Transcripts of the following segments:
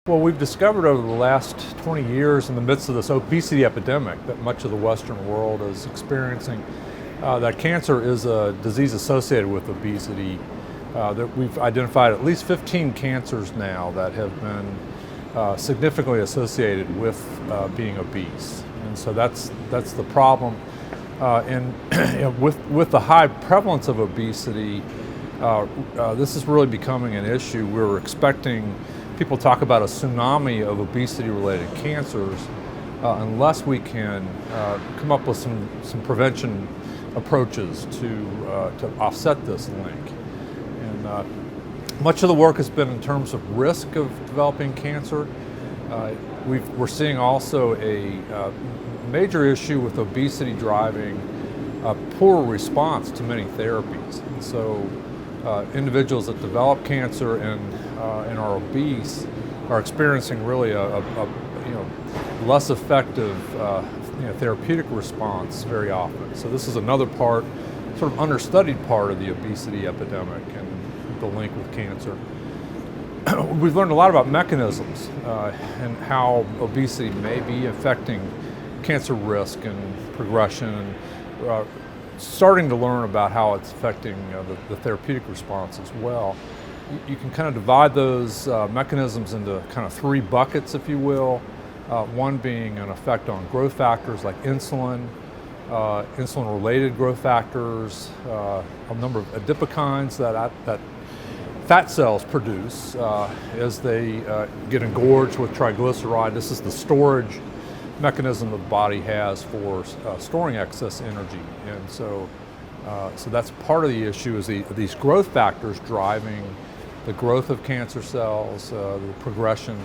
Well, we've discovered over the last 20 years in the midst of this obesity epidemic that much of the Western world is experiencing, that cancer is a disease associated with obesity. That we've identified at least 15 cancers now that have been significantly associated with being obese. And so that's the problem. And with the high prevalence of obesity, this is really becoming an issue. We're expecting people talk about a tsunami of obesity-related cancers unless we can come up with some prevention approaches to offset this link. And much of the work has been in terms of risk of developing cancer. We're seeing also a major issue with obesity driving a poor response to many therapies. And so individuals that develop cancer and are obese are experiencing really a less effective therapeutic response very often. So this is another part, sort of understudied part of the obesity epidemic and the link with cancer. We've learned a lot about mechanisms and how obesity may be affecting cancer risk and progression, and starting to learn about how it's affecting the therapeutic response as well. You can kind of divide those mechanisms into kind of three buckets, if you will. One being an effect on growth factors like insulin, insulin-related growth factors, a number of adipokines that fat cells produce as they get engorged with triglyceride. This is the storage mechanism that the body has for storing excess energy. And so that's part of the issue, is these growth factors driving the growth of cancer cells, the progression.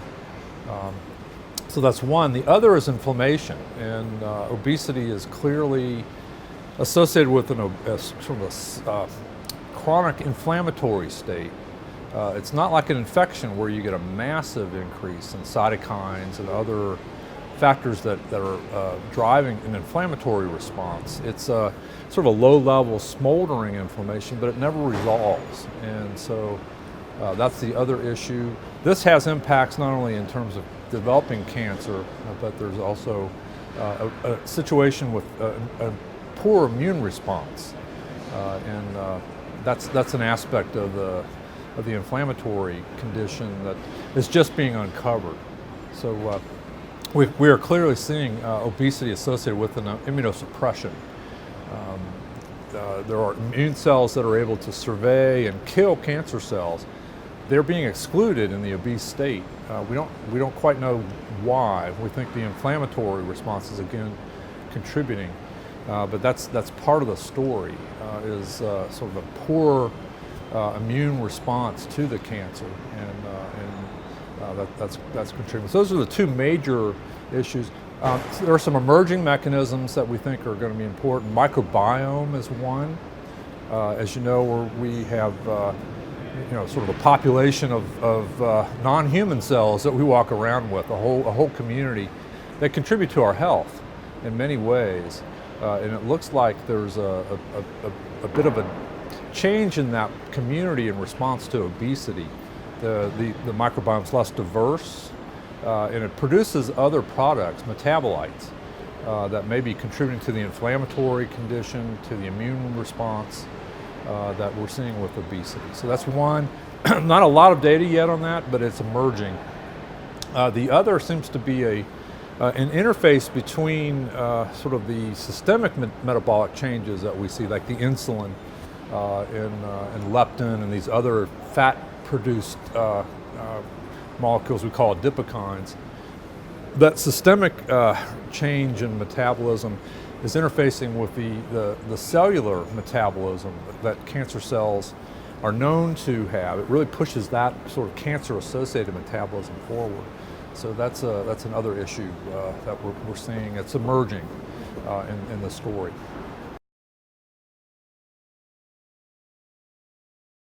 So that's one. The other is inflammation, and obesity is clearly associated with a chronic inflammatory state. It's not like an infection where you get a massive increase in cytokines and other factors that are driving an inflammatory response. It's sort of a low-level smoldering inflammation, but it never resolves. And so that's the other issue. This has impacts not only in terms of developing cancer, but there's also a situation with a poor immune response. And that's an aspect of the inflammatory condition that is just being uncovered. So we are clearly seeing obesity associated with an immunosuppression. There are immune cells that are able to survey and kill cancer cells. They're being excluded in the obese state. We don't quite know why. We think the inflammatory response is again contributing, but that's part of the story. Is sort of a poor immune response to the cancer, and that's contributing. So those are the two major issues. There are some emerging mechanisms that we think are going to be important. Microbiome is one. As you know, we have sort of a population of non-human cells that we walk around with, a whole community that contribute to our health in many ways. And it looks like there's a bit of a change in that community in response to obesity. The microbiome is less diverse, and it produces other products, metabolites, that may be contributing to the inflammatory condition, to the immune response that we're seeing with obesity. So that's one. Not a lot of data yet on that, but it's emerging. The other seems to be an interface between sort of the systemic metabolic changes that we see, like the insulin and leptin and these other fat-produced molecules we call adipokines. That systemic change in metabolism is interfacing with the cellular metabolism that cancer cells are known to have. It really pushes that sort of cancer-associated metabolism forward. So that's another issue that we're seeing. It's emerging in the story.